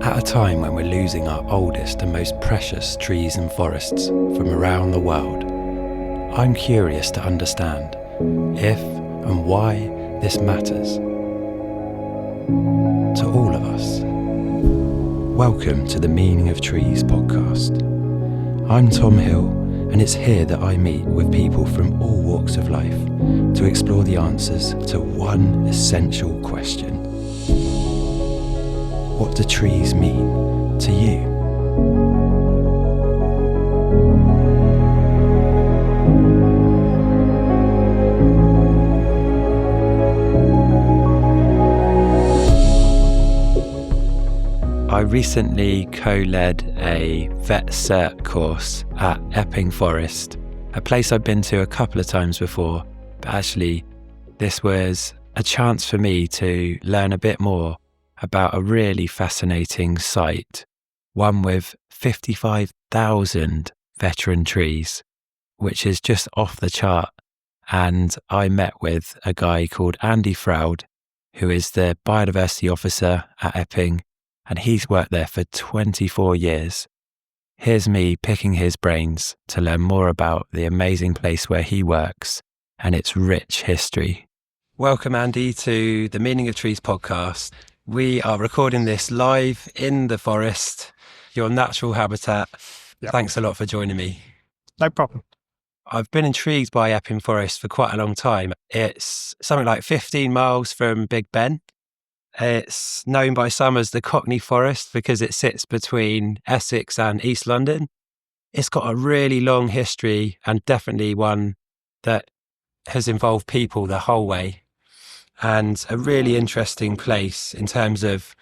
At a time when we're losing our oldest and most precious trees and forests from around the world, I'm curious to understand if and why this matters to all of us. Welcome to the Meaning of Trees podcast. I'm Tom Hill, and it's here that I meet with people from all walks of life to explore the answers to one essential question. What do trees mean to you? I recently co-led a vet cert course at Epping Forest, a place I've been to a couple of times before, but actually this was a chance for me to learn a bit more about a really fascinating site, one with 55,000 veteran trees, which is just off the chart. And I met with a guy called Froud, who is the Biodiversity Officer at Epping, and he's worked there for 24 years. Here's me picking his brains to learn more about the amazing place where he works and its rich history. Welcome, Andy, to the Meaning of Trees podcast. We are recording this live in the forest, your natural habitat. Yep. Thanks a lot for joining me. No problem. I've been intrigued by Epping Forest for quite a long time. It's something like 15 miles from Big Ben. It's known by some as the Cockney Forest because it sits between Essex and East London. It's got a really long history and definitely one that has involved people the whole way, and a really interesting place in terms of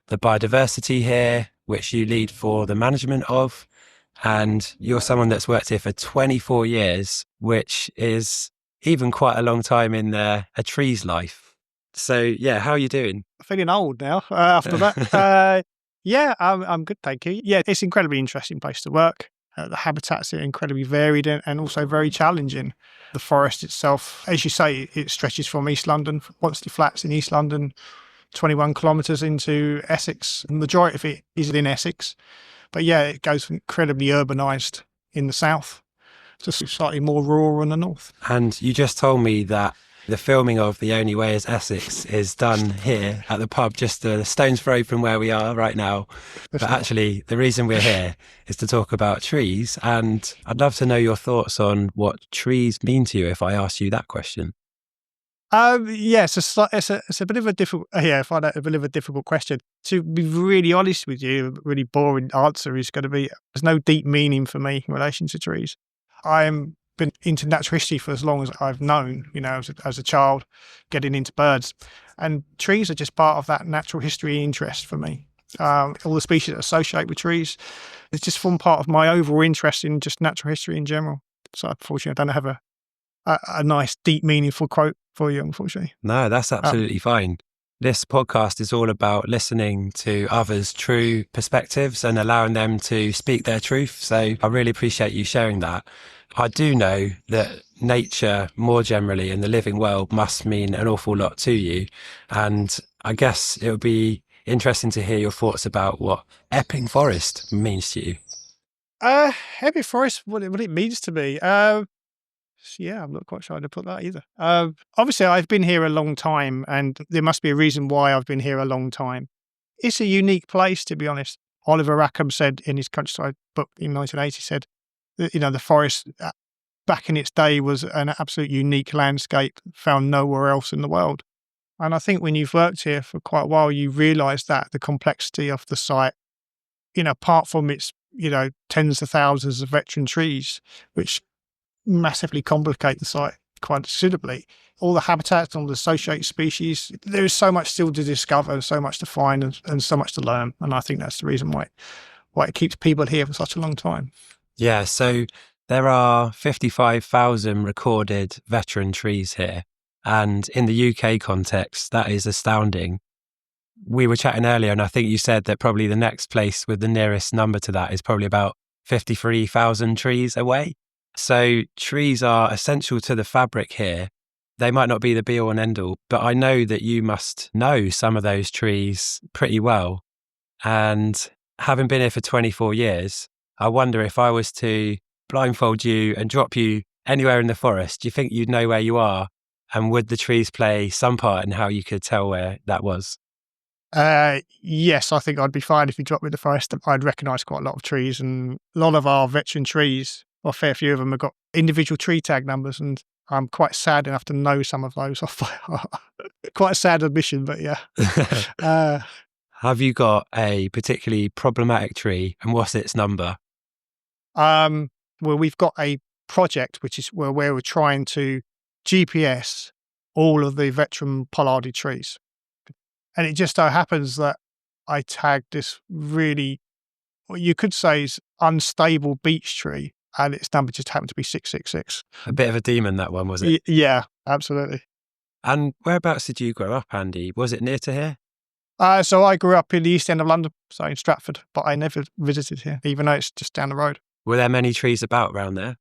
the biodiversity here, which you lead for the management of. And you're someone that's worked here for 24 years, which is even quite a long time in a tree's life. So yeah, how are you doing? Feeling old now after that. I'm good, thank you. Yeah, it's an incredibly interesting place to work. The habitats are incredibly varied and also very challenging. The forest itself, as you say, it stretches from East London, from Wansley Flats in East London, 21 kilometres into Essex. The majority of it is in Essex. But yeah, it goes incredibly urbanised in the south to slightly more rural in the north. And you just told me that the filming of The Only Way is Essex is done here at the pub, just a stone's throw from where we are right now. But actually, the reason we're here is to talk about trees. And I'd love to know your thoughts on what trees mean to you if I ask you that question. Yes, it's a bit of a difficult. I find that a bit of a difficult question. To be really honest with you, a really boring answer is going to be there's no deep meaning for me in relation to trees. I'm been into natural history for as long as I've known, as a child, getting into birds, and trees are just part of that natural history interest for me. All the species that associate with trees, it's just formed part of my overall interest in just natural history in general. So unfortunately, I don't have a nice, deep, meaningful quote for you, unfortunately. No, that's absolutely fine. This podcast is all about listening to others' true perspectives and allowing them to speak their truth. So I really appreciate you sharing that. I do know that nature more generally and the living world must mean an awful lot to you. And I guess it would be interesting to hear your thoughts about what Epping Forest means to you. Epping Forest, what it means to me. I'm not quite sure how to put that either. Obviously, I've been here a long time, and there must be a reason why I've been here a long time. It's a unique place, to be honest. Oliver Rackham said in his Countryside book in 1980, said that, the forest back in its day was an absolute unique landscape found nowhere else in the world. And I think when you've worked here for quite a while, you realise that the complexity of the site, apart from its, tens of thousands of veteran trees, which massively complicate the site quite considerably. All the habitats, all the associated species, there is so much still to discover, so much to find and so much to learn. And I think that's the reason why it keeps people here for such a long time. Yeah, so there are 55,000 recorded veteran trees here. And in the UK context, that is astounding. We were chatting earlier, and I think you said that probably the next place with the nearest number to that is probably about 53,000 trees away. So trees are essential to the fabric here. They might not be the be all and end all, but I know that you must know some of those trees pretty well. And having been here for 24 years, I wonder if I was to blindfold you and drop you anywhere in the forest, do you think you'd know where you are? And would the trees play some part in how you could tell where that was? Yes, I think I'd be fine if you dropped me the forest. I'd recognise quite a lot of trees, and a lot of our veteran trees, or a fair few of them, have got individual tree tag numbers, and I'm quite sad enough to know some of those off by heart. Quite a sad admission, but yeah. Have you got a particularly problematic tree, and what's its number? Well, we've got a project which is where we're trying to GPS all of the veteran pollardy trees. And it just so happens that I tagged this really, what you could say is unstable beech tree, and its number just happened to be 666. A bit of a demon, that one, was it? Yeah, absolutely. And whereabouts did you grow up, Andy? Was it near to here? So I grew up in the East End of London, so in Stratford, but I never visited here, even though it's just down the road. Were there many trees about around there?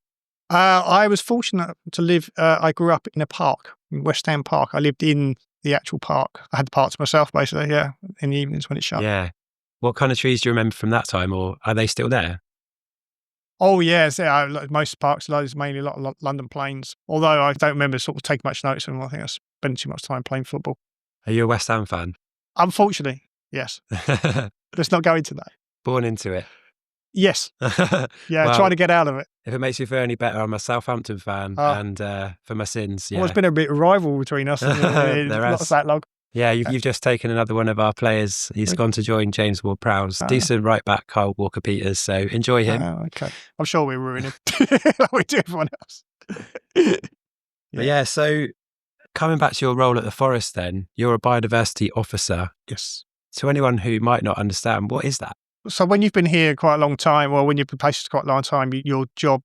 I was fortunate to live, I grew up in a park, in West End Park. I lived in the actual park. I had the park to myself, basically, yeah, in the evenings when it's shut. Yeah. What kind of trees do you remember from that time, or are they still there? Oh, yes. Yeah, like most parks, there's mainly a lot of London planes, although I don't remember sort of taking much notice of them. I think I spent too much time playing football. Are you a West Ham fan? Unfortunately, yes. Let's not go into that. Born into it. Yes. Yeah, Well, trying to get out of it. if it makes you feel any better, I'm a Southampton fan, and for my sins, yeah. Well, it's been a bit of rival between us. There Not has. that long. Yeah, you've just taken another one of our players. He's gone to join James Ward-Prowse. Decent right back, Kyle Walker-Peters, so enjoy him. Okay. I'm sure we ruin him like we do everyone else. But yeah, so coming back to your role at the Forest then, you're a biodiversity officer. Yes. To anyone who might not understand, what is that? So when you've been here quite a long time, or when you've been places quite a long time, your job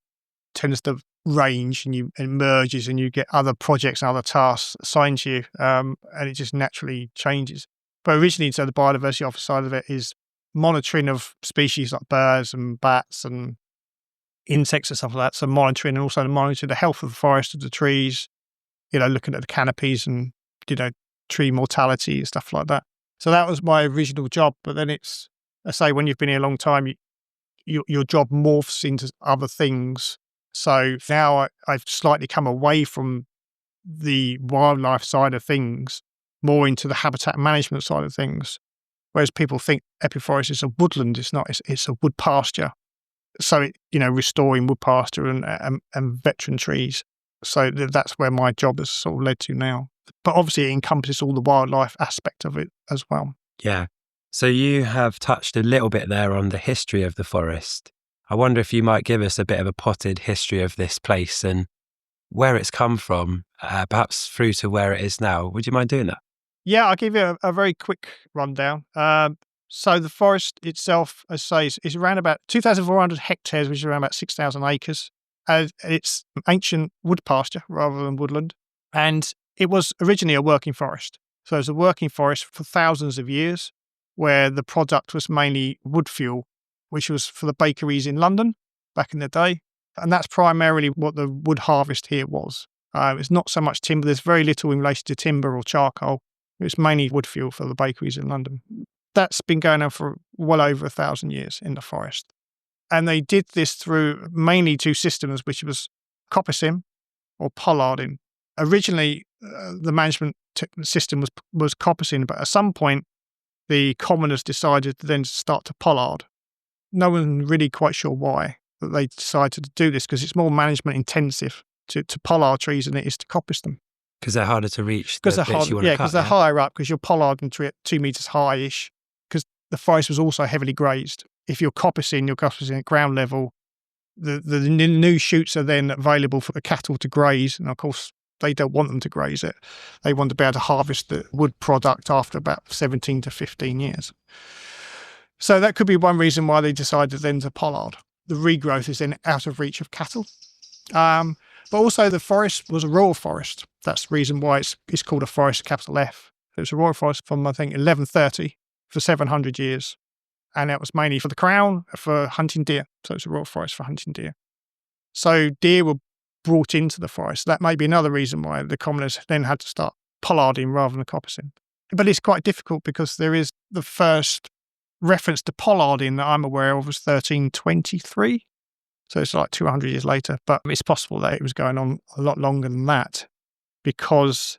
tends to range and it merges, and you get other projects and other tasks assigned to you, and it just naturally changes. But originally, so the biodiversity officer side of it is monitoring of species like birds and bats and insects and stuff like that. So monitoring, and also monitoring the health of the forest, of the trees, looking at the canopies and, tree mortality and stuff like that. So that was my original job. But then it's, I say, when you've been here a long time, your job morphs into other things. So now I've slightly come away from the wildlife side of things, more into the habitat management side of things. Whereas people think Epping Forest is a woodland, it's not. It's a wood pasture. So restoring wood pasture and veteran trees. So that's where my job has sort of led to now. But obviously, it encompasses all the wildlife aspect of it as well. Yeah. So you have touched a little bit there on the history of the forest. I wonder if you might give us a bit of a potted history of this place and where it's come from, perhaps through to where it is now. Would you mind doing that? Yeah, I'll give you a very quick rundown. So the forest itself, as I say, is around about 2,400 hectares, which is around about 6,000 acres. It's ancient wood pasture rather than woodland. And it was originally a working forest. So it was a working forest for thousands of years, where the product was mainly wood fuel, which was for the bakeries in London back in the day. And that's primarily what the wood harvest here was. It's not so much timber. There's very little in relation to timber or charcoal. It's mainly wood fuel for the bakeries in London. That's been going on for well over 1,000 years in the forest. And they did this through mainly two systems, which was coppicing or pollarding. Originally, the management system was coppicing, but at some point, the commoners decided to then start to pollard. No one really quite sure why that they decided to do this, because it's more management intensive to pollard trees than it is to coppice them. Because they're harder to reach. Because they're harder, because they're higher up, because you're pollarding to 2 meters high-ish, because the forest was also heavily grazed. If you're coppicing at ground level, the new shoots are then available for the cattle to graze, and of course they don't want them to graze it. They want to be able to harvest the wood product after about 17 to 15 years. So that could be one reason why they decided then to pollard. The regrowth is then out of reach of cattle. But also the forest was a royal forest. That's the reason why it's called a forest, capital F. It was a royal forest from, I think, 1130 for 700 years. And that was mainly for the crown, for hunting deer. So it's a royal forest for hunting deer. So deer were brought into the forest. That may be another reason why the commoners then had to start pollarding rather than coppicing. But it's quite difficult, because there is the first reference to pollarding that I'm aware of was 1323. So it's like 200 years later. But it's possible that it was going on a lot longer than that because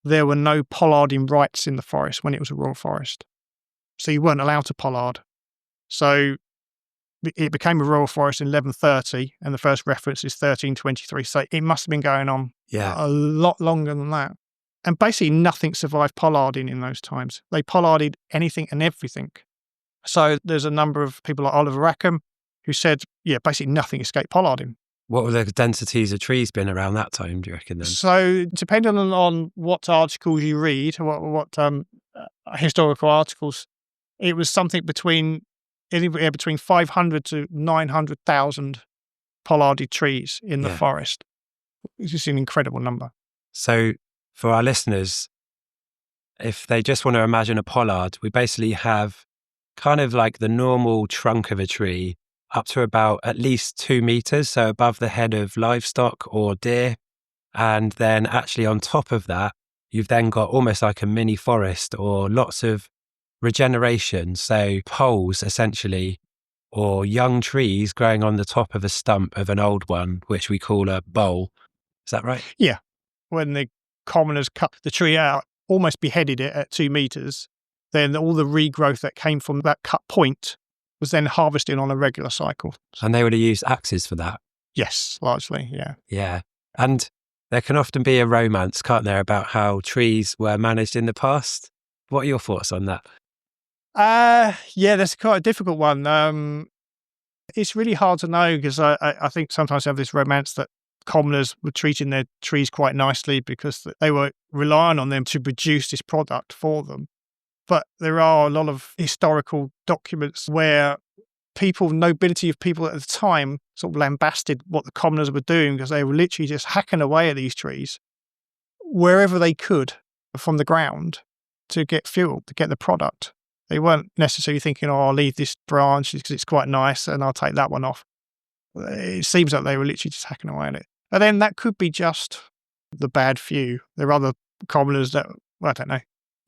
there were no pollarding rights in the forest when it was a royal forest. So you weren't allowed to pollard. So it became a royal forest in 1130 and the first reference is 1323. So it must have been going on a lot longer than that. And basically nothing survived pollarding in those times. They pollarded anything and everything. So there's a number of people like Oliver Rackham who said, basically nothing escaped pollarding. What were the densities of trees been around that time, do you reckon then? So depending on what articles you read, what historical articles, it was something between 500 to 900,000 pollarded trees in the forest. It's just an incredible number. So for our listeners, if they just want to imagine a pollard, we basically have kind of like the normal trunk of a tree up to about at least 2 meters, so above the head of livestock or deer. And then actually on top of that, you've then got almost like a mini forest or lots of regeneration. So poles essentially, or young trees growing on the top of a stump of an old one, which we call a bole. Is that right? Yeah. When the commoners cut the tree out, almost beheaded it at 2 meters, then all the regrowth that came from that cut point was then harvested on a regular cycle. And they would have used axes for that? Yes, largely, yeah. Yeah. And there can often be a romance, can't there, about how trees were managed in the past? What are your thoughts on that? That's quite a difficult one. It's really hard to know because I think sometimes they have this romance that commoners were treating their trees quite nicely because they were relying on them to produce this product for them. But there are a lot of historical documents where nobility of people at the time sort of lambasted what the commoners were doing because they were literally just hacking away at these trees wherever they could from the ground to get fuel, to get the product. They weren't necessarily thinking, I'll leave this branch because it's quite nice and I'll take that one off. It seems like they were literally just hacking away at it. And then that could be just the bad few. There are other commoners that, I don't know,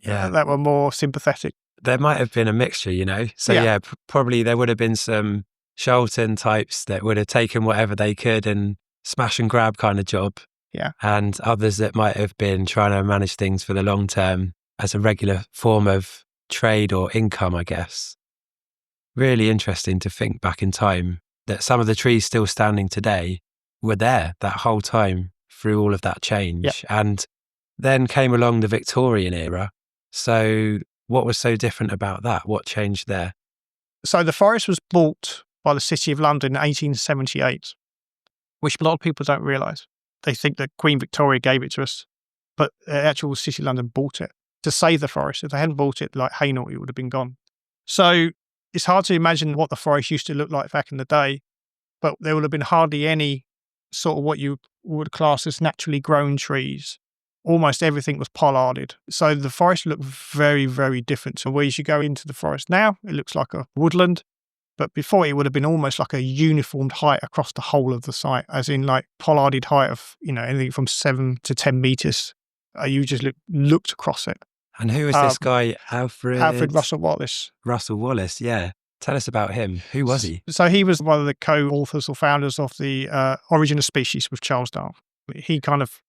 that were more sympathetic. There might have been a mixture, So probably there would have been some Shelton types that would have taken whatever they could and smash and grab kind of job. Yeah. And others that might have been trying to manage things for the long term as a regular form of trade or income, I guess. Really interesting to think back in time that some of the trees still standing today were there that whole time through all of that change. Yep. And then came along the Victorian era. So what was so different about that? What changed there? So the forest was bought by the City of London in 1878, which a lot of people don't realise. They think that Queen Victoria gave it to us, but the actual City of London bought it to save the forest. If they hadn't bought it like Hainault, it would have been gone. So it's hard to imagine what the forest used to look like back in the day, but there would have been hardly any sort of what you would class as naturally grown trees. Almost everything was pollarded. So the forest looked very, very different to where you go into the forest now. It looks like a woodland, but before it would have been almost like a uniformed height across the whole of the site, as in like pollarded height of, anything from 7 to 10 meters. You just looked across it. And who was this guy? Alfred Russel Wallace. Russel Wallace, yeah. Tell us about him. Who was he? So he was one of the co-authors or founders of the Origin of Species with Charles Darwin. He kind of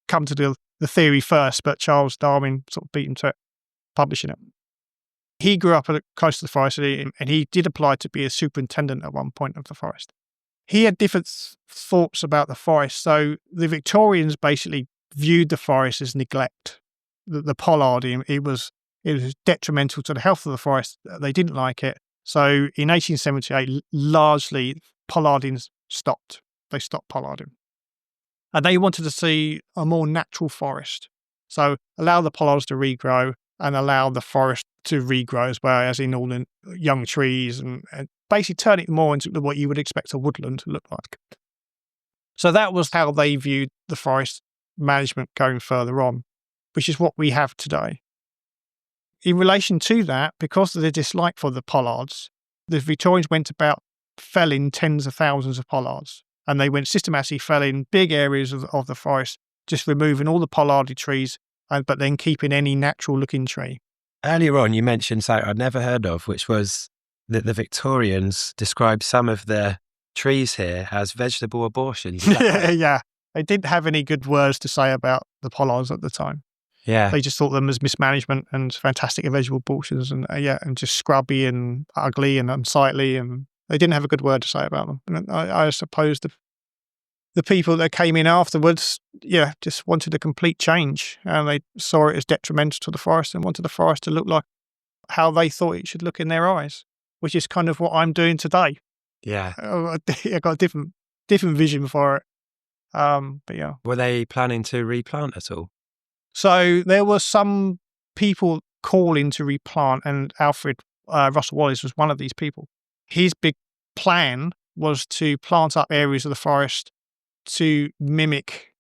come to the theory first, but Charles Darwin sort of beat him to it, publishing it. He grew up close to the forest and he did apply to be a superintendent at one point of the forest. He had different thoughts about the forest. So the Victorians basically viewed the forest as neglect. The pollarding, it was detrimental to the health of the forest. They didn't like it. So in 1878, largely pollarding stopped. They stopped pollarding. And they wanted to see a more natural forest. So allow the pollards to regrow and allow the forest to regrow as well, as in all the young trees and basically turn it more into what you would expect a woodland to look like. So that was how they viewed the forest management going further on, which is what we have today. In relation to that, because of the dislike for the pollards, the Victorians went about felling tens of thousands of pollards. And they went systematically felling big areas of the forest, just removing all the pollarded trees, but then keeping any natural looking tree. Earlier on, you mentioned something I'd never heard of, which was that the Victorians described some of the trees here as vegetable abortions. Is that right? Yeah. They didn't have any good words to say about the pollards at the time. Yeah. They just thought them as mismanagement and fantastic vegetable abortions and and just scrubby and ugly and unsightly, and they didn't have a good word to say about them. And I suppose the people that came in afterwards, just wanted a complete change, and they saw it as detrimental to the forest and wanted the forest to look like how they thought it should look in their eyes, which is kind of what I'm doing today. Yeah. I got a different vision for it. But yeah. Were they planning to replant at all? So there were some people calling to replant, and Alfred Russel Wallace was one of these people. His big plan was to plant up areas of the forest to mimic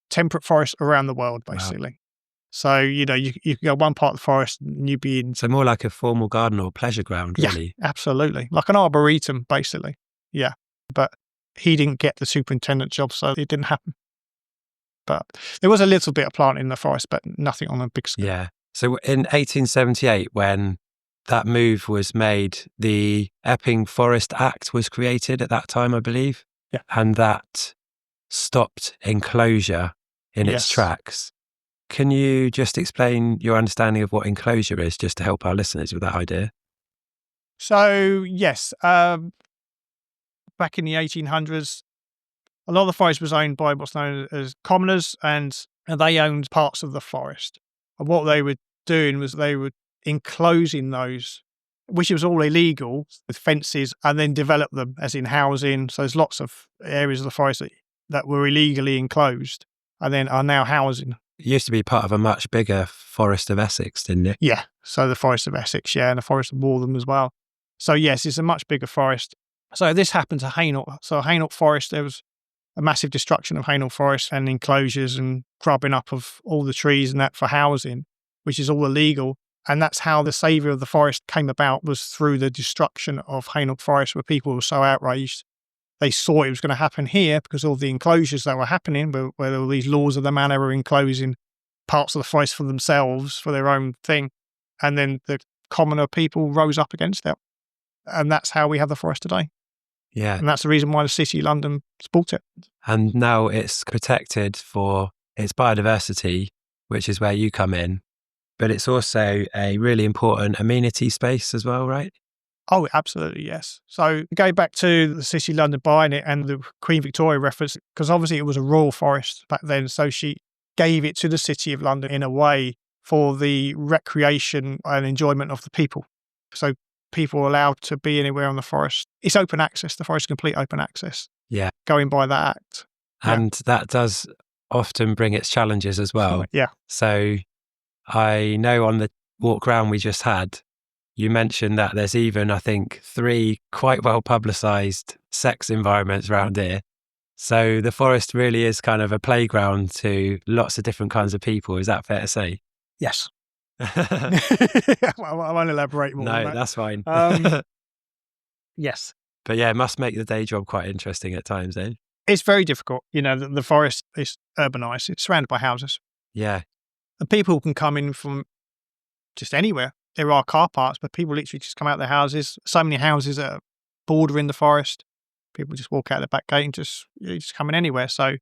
temperate forests around the world, basically. Wow. So, you could go one part of the forest and you'd be in... So more like a formal garden or pleasure ground, really? Yeah, absolutely. Like an arboretum, basically. Yeah. But he didn't get the superintendent job, so it didn't happen. But there was a little bit of planting in the forest, but nothing on a big scale. Yeah. So in 1878, when that move was made, the Epping Forest Act was created at that time, I believe. Yeah. And that stopped enclosure in its tracks. Can you just explain your understanding of what enclosure is, just to help our listeners with that idea? So, yes, back in the 1800s, a lot of the forest was owned by what's known as commoners, and they owned parts of the forest. And what they were doing was they were enclosing those, which was all illegal, with fences, and then develop them as in housing. So there's lots of areas of the forest that were illegally enclosed and then are now housing. It used to be part of a much bigger Forest of Essex, didn't it? Yeah, so the Forest of Essex, and the Forest of Waltham as well. So yes, it's a much bigger forest. So this happened to Hainault. So Hainault Forest, there was a massive destruction of Hainault Forest and enclosures and grubbing up of all the trees and that for housing, which is all illegal. And that's how the saviour of the forest came about, was through the destruction of Hainault Forest, where people were so outraged. They saw it was going to happen here because all the enclosures that were happening, where all these laws of the manor were enclosing parts of the forest for themselves, for their own thing. And then the commoner people rose up against it. And that's how we have the forest today. Yeah. And that's the reason why the City of London bought it. And now it's protected for its biodiversity, which is where you come in. But it's also a really important amenity space as well, right? Oh, absolutely, yes. So going back to the City of London buying it and the Queen Victoria reference, because obviously it was a royal forest back then, so she gave it to the City of London in a way for the recreation and enjoyment of the people. So people are allowed to be anywhere on the forest. It's open access. The forest is complete open access. Yeah. Going by that act. And that does often bring its challenges as well. Yeah. So I know on the walk round we just had, you mentioned that there's even, I think, 3 quite well publicised sex environments around here. So the forest really is kind of a playground to lots of different kinds of people. Is that fair to say? Yes. I won't elaborate more. No, that's fine. Yes. But yeah, it must make the day job quite interesting at times, eh? It's very difficult. The forest is urbanised. It's surrounded by houses. Yeah. And people can come in from just anywhere. There are car parks, but people literally just come out of their houses. So many houses that are bordering the forest. People just walk out the back gate and just come in anywhere. So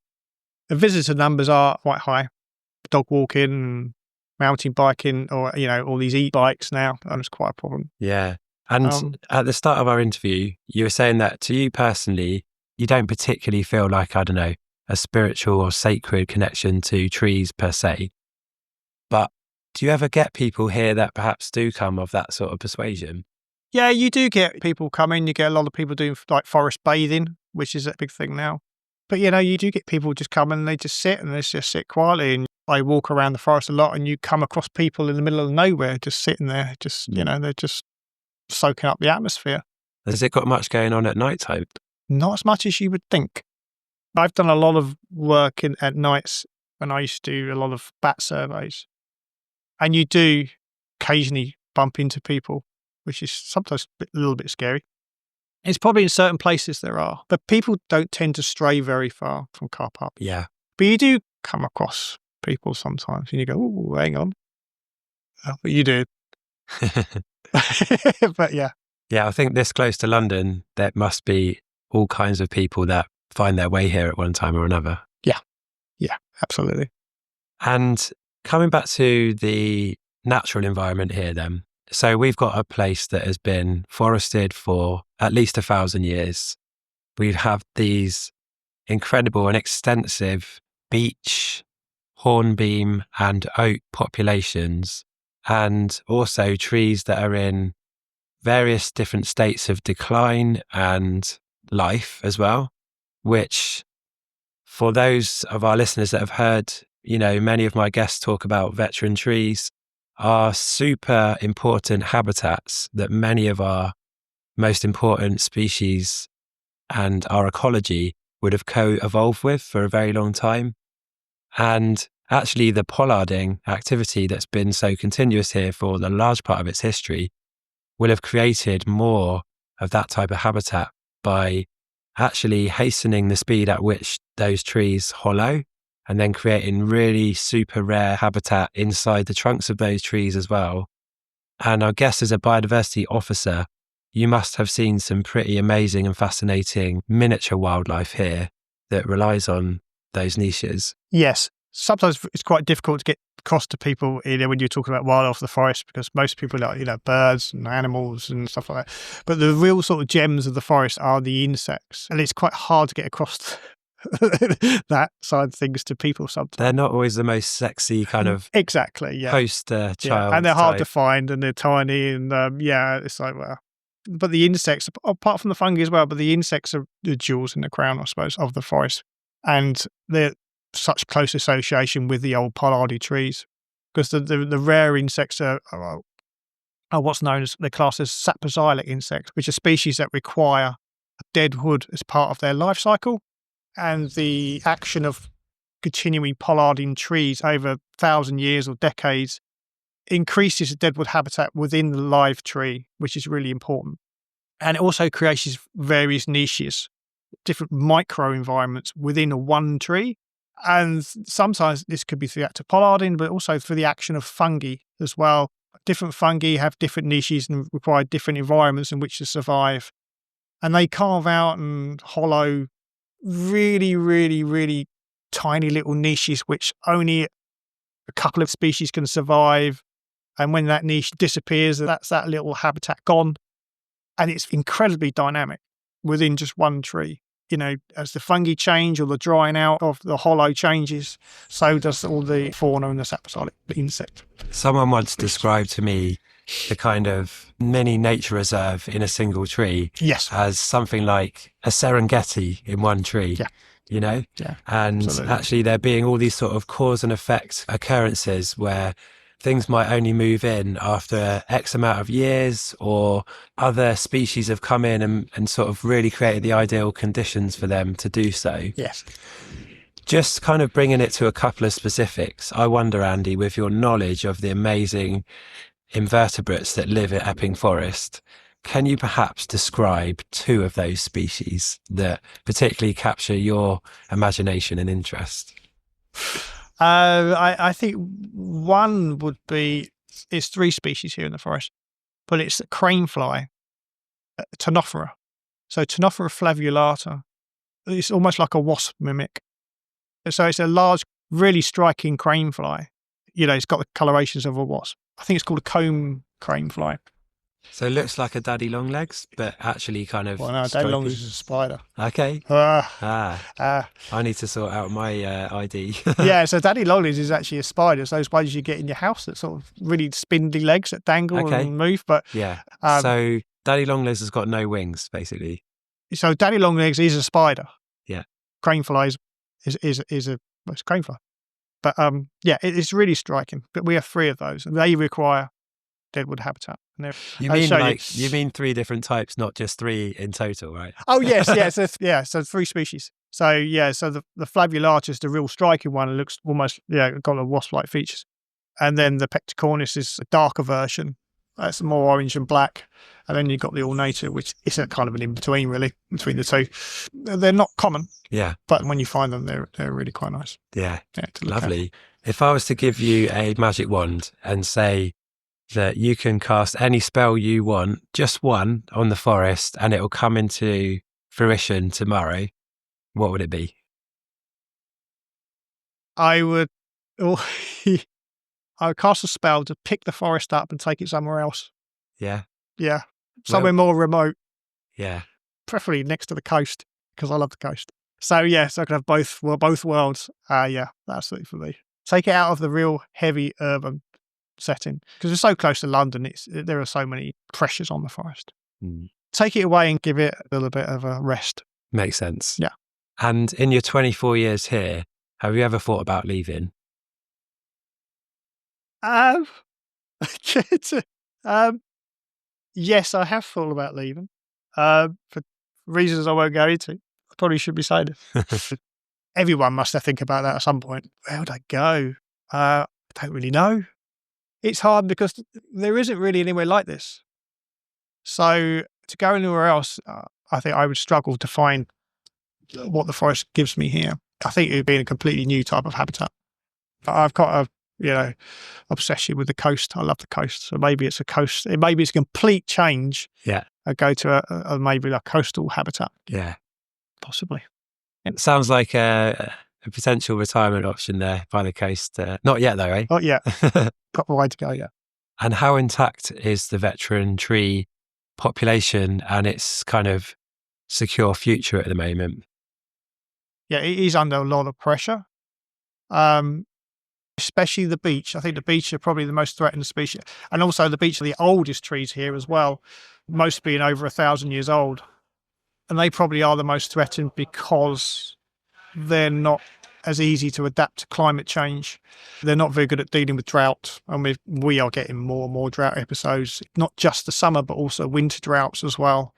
the visitor numbers are quite high. Dog walking, mountain biking, or, all these e-bikes now. That's quite a problem. Yeah. And at the start of our interview, you were saying that to you personally, you don't particularly feel like, I don't know, a spiritual or sacred connection to trees per se. But do you ever get people here that perhaps do come of that sort of persuasion? Yeah, you do get people coming. You get a lot of people doing like forest bathing, which is a big thing now. But, you do get people just come and they just sit and they just sit quietly. And I walk around the forest a lot and you come across people in the middle of nowhere just sitting there, they're just soaking up the atmosphere. Has it got much going on at night time? Not as much as you would think. I've done a lot of work at nights when I used to do a lot of bat surveys. And you do occasionally bump into people, which is sometimes a little bit scary. It's probably in certain places there are, but people don't tend to stray very far from car parks. Yeah. But you do come across people sometimes and you go, oh, hang on. But you do. But yeah. Yeah, I think this close to London, there must be all kinds of people that find their way here at one time or another. Yeah, absolutely. And coming back to the natural environment here then. So we've got a place that has been forested for at least 1,000 years. We have these incredible and extensive beech, hornbeam and oak populations, and also trees that are in various different states of decline and life as well, which for those of our listeners that have heard, many of my guests talk about veteran trees, are super important habitats that many of our most important species and our ecology would have co-evolved with for a very long time. And actually the pollarding activity that's been so continuous here for the large part of its history will have created more of that type of habitat by actually hastening the speed at which those trees hollow, and then creating really super rare habitat inside the trunks of those trees as well. And I guess as a biodiversity officer, you must have seen some pretty amazing and fascinating miniature wildlife here that relies on those niches. Yes. Sometimes it's quite difficult to get across to people when you're talking about wildlife of the forest, because most people like, birds and animals and stuff like that. But the real sort of gems of the forest are the insects. And it's quite hard to get across that side of things to people sometimes. They're not always the most sexy kind of exactly, yeah. poster child. Yeah. And they're hard to type. find, and they're tiny, and it's like, well. But the insects, apart from the fungi as well, but the insects are the jewels in the crown, I suppose, of the forest. And they're such close association with the old pollardy trees, because the rare insects are what's known as, they're classed as saprophytic insects, which are species that require dead wood as part of their life cycle. And the action of continuing pollarding trees over 1,000 years or decades increases the deadwood habitat within the live tree, which is really important. And it also creates various niches, different micro-environments within a one tree. And sometimes this could be through the act of pollarding, but also through the action of fungi as well. Different fungi have different niches and require different environments in which to survive. And they carve out and hollow really, really, really tiny little niches which only a couple of species can survive. And when that niche disappears, that's that little habitat gone. And it's incredibly dynamic within just one tree. As the fungi change or the drying out of the hollow changes, so does all the fauna and the saprophytic insect. Someone once described to me the kind of mini nature reserve in a single tree as something like a Serengeti in one tree. Yeah. And absolutely. Actually there being all these sort of cause and effect occurrences where things might only move in after X amount of years, or other species have come in and sort of really created the ideal conditions for them to do so. Yes. Just kind of bringing it to a couple of specifics, I wonder, Andy, with your knowledge of the amazing invertebrates that live at Epping Forest, can you perhaps describe two of those species that particularly capture your imagination and interest? I think one would be, it's three species here in the forest, but it's the crane fly, Ctenophora. So Ctenophora flavulata. It's almost like a wasp mimic. So it's a large, really striking crane fly. It's got the colorations of a wasp. I think it's called a comb crane fly. So it looks like a daddy long legs, but actually kind of. Well, no, daddy long legs is a spider. Okay. I need to sort out my ID. Yeah, so daddy long legs is actually a spider. It's those spiders you get in your house that sort of really spindly legs that dangle and move. But yeah. So daddy long legs has got no wings, basically. So daddy long legs is a spider. Yeah. Crane fly is a crane fly. But it's really striking. But we have three of those, and they require deadwood habitat. You mean three different types, not just three in total, right? Oh yes, so three species. So the flavulata is the real striking one. It looks almost got a wasp-like features, and then the pecticornis is a darker version. That's more orange and black, and then you've got the ornata, which is a kind of an in between, really, between the two. They're not common, but when you find them, they're really quite nice. Yeah, lovely. If I was to give you a magic wand and say, that you can cast any spell you want, just one, on the forest, and it'll come into fruition tomorrow, what would it be? I would I would cast a spell to pick the forest up and take it somewhere else. Yeah. Yeah. Somewhere more remote, Yeah. preferably next to the coast, because I love the coast. So yeah, so I could have both worlds. Yeah, absolutely for me. Take it out of the real heavy urban setting, because we're so close to London. There are so many pressures on the forest. Take it away and give it a little bit of a rest. Makes sense. Yeah. And in your 24 years here, have you ever thought about leaving? Yes, I have thought about leaving. For reasons I won't go into. I probably should be saying it. Everyone must think about that at some point. Where would I go? I don't really know. It's hard because there isn't really anywhere like this. So to go anywhere else, I think I would struggle to find what the forest gives me here. I think it would be a completely new type of habitat. I've got a obsession with the coast. I love the coast. So maybe it's a coast. Maybe it's a complete change. Yeah. I go to maybe a coastal habitat. Yeah. Possibly. It sounds like a potential retirement option there by the coast. Not yet though, eh? Oh yeah. Got a way to go, yeah. And how intact is the veteran tree population and its kind of secure future at the moment? Yeah, it is under a lot of pressure. Especially the beech. I think the beech are probably the most threatened species. And also the beech are the oldest trees here as well, most being over 1,000 years old. And they probably are the most threatened because they're not as easy to adapt to climate change. They're not very good at dealing with drought. And we are getting more and more drought episodes, not just the summer, but also winter droughts as well,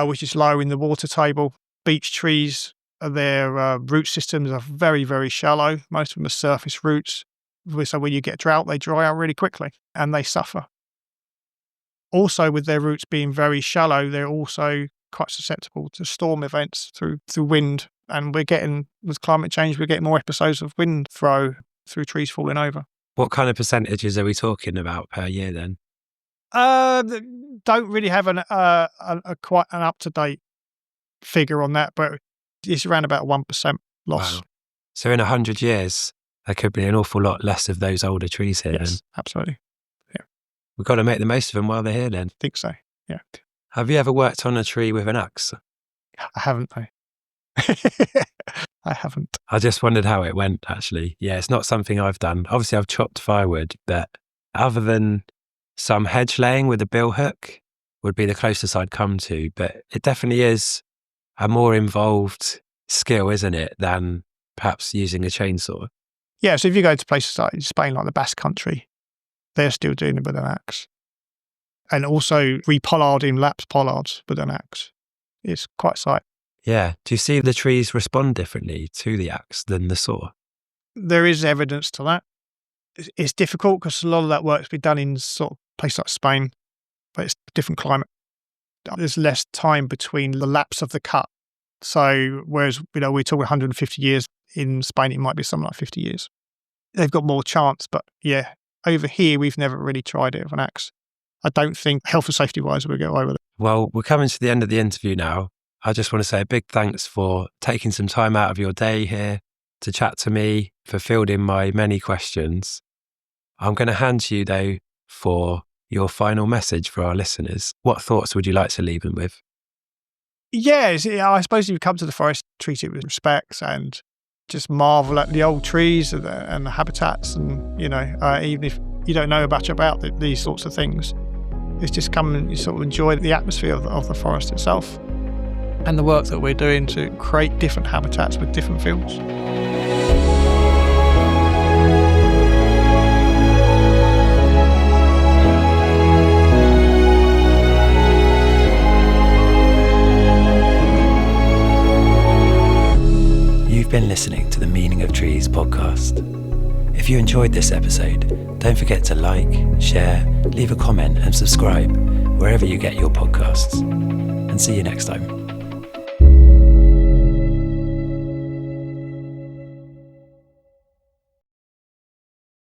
which is lowering the water table. Beech trees, their root systems are very, very shallow. Most of them are surface roots. So when you get drought, they dry out really quickly and they suffer. Also, with their roots being very shallow, they're also quite susceptible to storm events through wind. And we're getting, with climate change, we're getting more episodes of wind throw through trees falling over. What kind of percentages are we talking about per year then? Don't really have a quite an up-to-date figure on that, but it's around about 1% loss. Wow. So in 100 years, there could be an awful lot less of those older trees here. Yes, then. Absolutely. Yeah. We've got to make the most of them while they're here then. I think so, yeah. Have you ever worked on a tree with an axe? I haven't, though. I haven't. I just wondered how it went, actually. Yeah, it's not something I've done. Obviously, I've chopped firewood, but other than some hedge laying with a bill hook would be the closest I'd come to. But it definitely is a more involved skill, isn't it, than perhaps using a chainsaw? Yeah, so if you go to places like Spain, like the Basque Country, they're still doing it with an axe. And also repollarding lapse pollards with an axe. It's quite a sight. Yeah. Do you see the trees respond differently to the axe than the saw? There is evidence to that. It's difficult because a lot of that work's been done in sort of places like Spain, but it's a different climate. There's less time between the lapse of the cut. So whereas, we're talking 150 years, in Spain it might be something like 50 years. They've got more chance, but yeah, over here we've never really tried it with an axe. I don't think health and safety wise we'll get away with it. Well, we're coming to the end of the interview now. I just want to say a big thanks for taking some time out of your day here to chat to me, for fielding my many questions. I'm going to hand to you though for your final message for our listeners. What thoughts would you like to leave them with? Yes, I suppose if you come to the forest, treat it with respect and just marvel at the old trees and the habitats. And, even if you don't know much about these sorts of things, it's just come and you sort of enjoy the atmosphere of the forest itself and the work that we're doing to create different habitats with different fields. You've been listening to the Meaning of Trees podcast. If you enjoyed this episode, don't forget to like, share, leave a comment and subscribe wherever you get your podcasts. And see you next time.